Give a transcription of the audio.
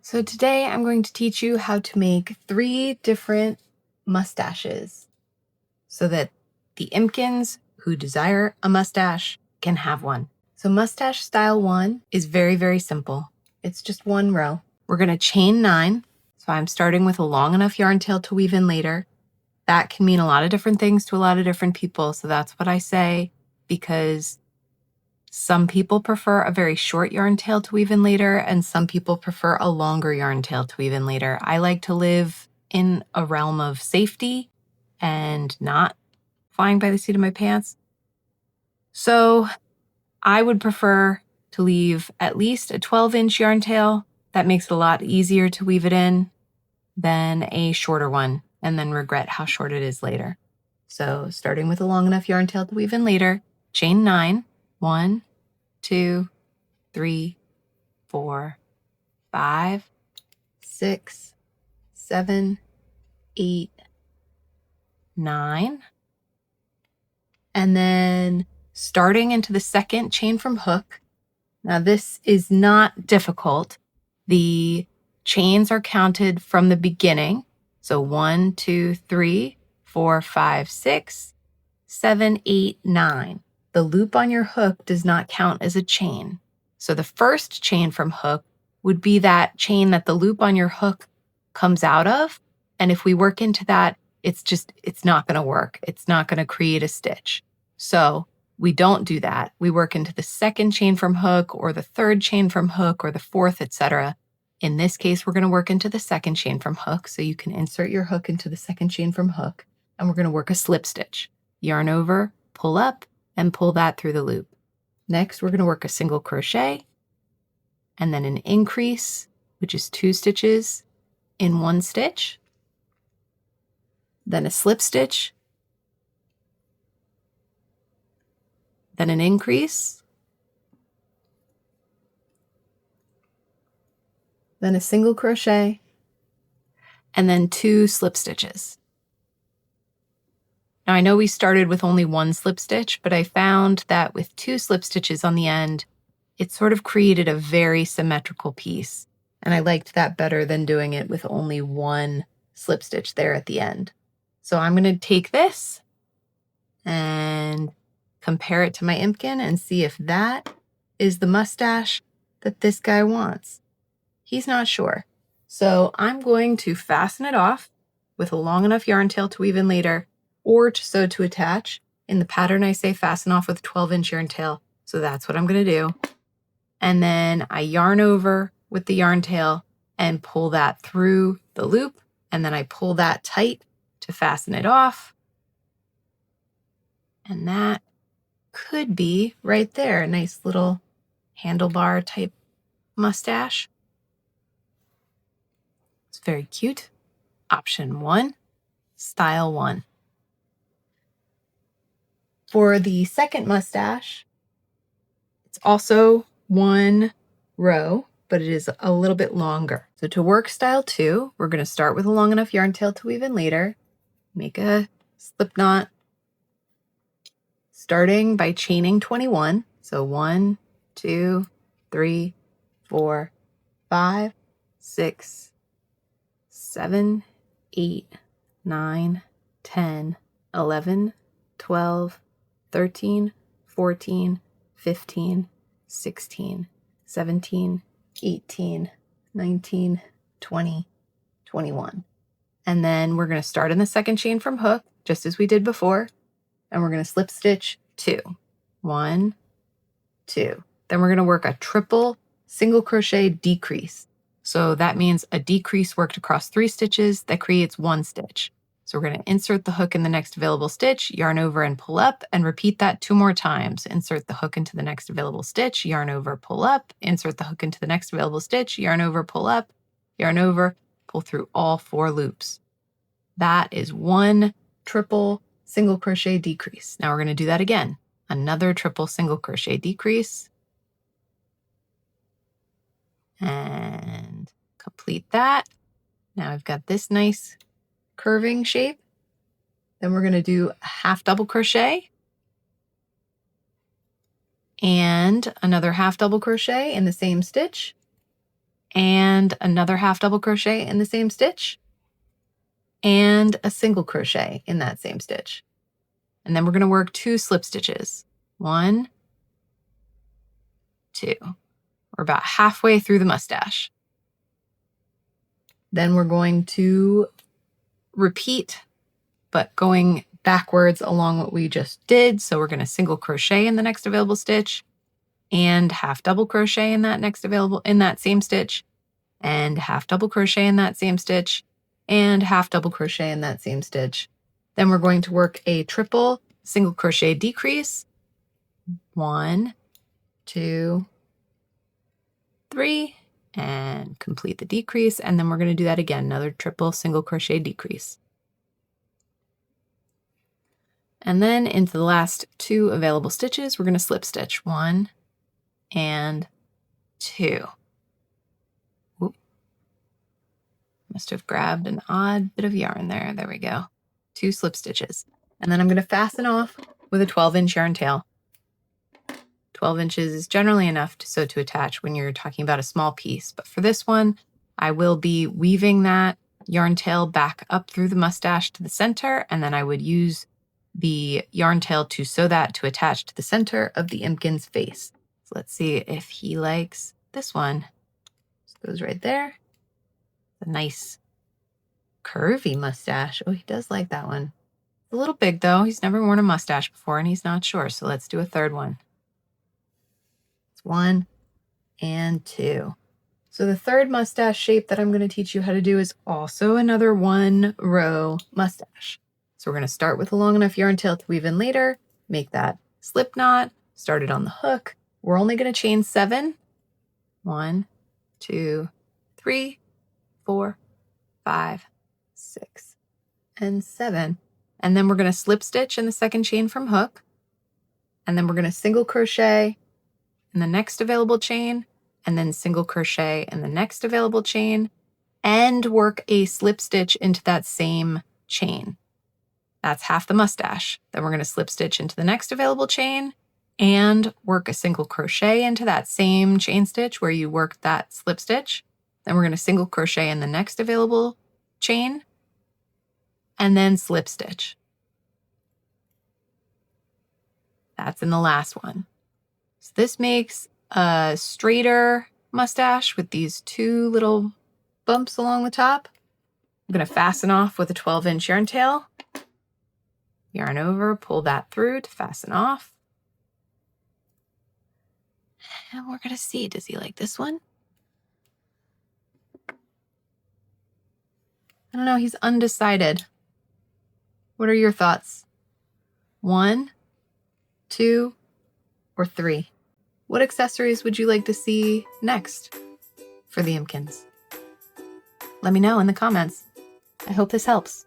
So today I'm going to teach you how to make 3 different mustaches so that the Impkins who desire a mustache can have one. So mustache style 1 is very, very simple. It's just 1 row. We're going to chain 9. So I'm starting with a long enough yarn tail to weave in later. That can mean a lot of different things to a lot of different people. So that's what I say, because some people prefer a very short yarn tail to weave in later, and some people prefer a longer yarn tail to weave in later. I like to live in a realm of safety and not flying by the seat of my pants. So I would prefer to leave at least a 12-inch yarn tail. That makes it a lot easier to weave it in than a shorter one, and then regret how short it is later. So starting with a long enough yarn tail to weave in later, chain 9, 1, 2, 3, 4, 5, 6, 7, 8, 9. And then starting into the second chain from hook. Now this is not difficult. The chains are counted from the beginning. So 1, 2, 3, 4, 5, 6, 7, 8, 9. The loop on your hook does not count as a chain. So the first chain from hook would be that chain that the loop on your hook comes out of. And if we work into that, it's not going to work. It's not going to create a stitch. So we don't do that. We work into the second chain from hook or the third chain from hook or the fourth, etc. In this case, we're going to work into the second chain from hook. So you can insert your hook into the second chain from hook, and we're going to work a slip stitch. Yarn over, pull up, and pull that through the loop. Next, we're going to work a single crochet and then an increase, which is 2 stitches in 1 stitch, then a slip stitch, then an increase, then a single crochet, and then 2 slip stitches. Now I know we started with only 1 slip stitch, but I found that with 2 slip stitches on the end, it sort of created a very symmetrical piece. And I liked that better than doing it with only 1 slip stitch there at the end. So I'm going to take this and compare it to my Impkin and see if that is the mustache that this guy wants. He's not sure. So I'm going to fasten it off with a long enough yarn tail to weave in later, or to sew to attach. In the pattern, I say fasten off with a 12-inch yarn tail. So that's what I'm going to do. And then I yarn over with the yarn tail and pull that through the loop. And then I pull that tight to fasten it off. And that could be right there, a nice little handlebar type mustache. It's very cute. Option 1, style 1. For the second mustache, it's also 1 row, but it is a little bit longer. So to work style 2, we're going to start with a long enough yarn tail to weave in later, make a slip knot, starting by chaining 21. So 1, 2, 3, 4, 5, 6, 7, 8, 9, 10, 11, 12, 13, 14, 15, 16, 17, 18, 19, 20, 21. And then we're going to start in the second chain from hook, just as we did before, and we're going to slip stitch 2. 1, 2. Then we're going to work a triple single crochet decrease. So that means a decrease worked across 3 stitches that creates 1 stitch. So we're going to insert the hook in the next available stitch, yarn over and pull up, and repeat that 2 more times. Insert the hook into the next available stitch, yarn over, pull up, insert the hook into the next available stitch, yarn over, pull up, yarn over, pull through all 4 loops. That is 1 triple single crochet decrease. Now we're going to do that again. Another triple single crochet decrease. And complete that. Now I've got this nice curving shape. Then we're going to do a half double crochet and another half double crochet in the same stitch, and another half double crochet in the same stitch, and a single crochet in that same stitch. And then we're going to work 2 slip stitches. 1, 2. We're about halfway through the mustache. Then we're going to repeat, but going backwards along what we just did. So we're going to single crochet in the next available stitch, and half double crochet in that same stitch, and half double crochet in that same stitch, and half double crochet in that same stitch. Then we're going to work a triple single crochet decrease. 1, 2, 3, and complete the decrease. And then we're going to do that again, another triple single crochet decrease. And then into the last 2 available stitches, we're going to slip stitch 1 and 2. Oop. Must have grabbed an odd bit of yarn there. There we go. 2 slip stitches. And then I'm going to fasten off with a 12-inch yarn tail. 12 inches is generally enough to attach when you're talking about a small piece. But for this one, I will be weaving that yarn tail back up through the mustache to the center, and then I would use the yarn tail to sew that to attach to the center of the Impkin's face. So let's see if he likes this one. Just goes right there. A nice curvy mustache. Oh, he does like that one. It's a little big though. He's never worn a mustache before and he's not sure. So let's do a third one. It's 1 and 2. So the third mustache shape that I'm going to teach you how to do is also another 1-row mustache. So we're going to start with a long enough yarn tail to weave in later, make that slip knot, start it on the hook. We're only going to chain 7. 1, 2, 3, 4, 5, 6, and 7. And then we're going to slip stitch in the second chain from hook. And then we're going to single crochet in the next available chain, and then single crochet in the next available chain, and work a slip stitch into that same chain. That's half the mustache. Then we're going to slip stitch into the next available chain and work a single crochet into that same chain stitch where you worked that slip stitch. Then we're going to single crochet in the next available chain and then slip stitch. That's in the last one. So this makes a straighter mustache with these 2 little bumps along the top. I'm going to fasten off with a 12-inch yarn tail. Yarn over, pull that through to fasten off. And we're going to see, does he like this one? I don't know, he's undecided. What are your thoughts? 1, 2, or 3? What accessories would you like to see next for the Impkins? Let me know in the comments. I hope this helps.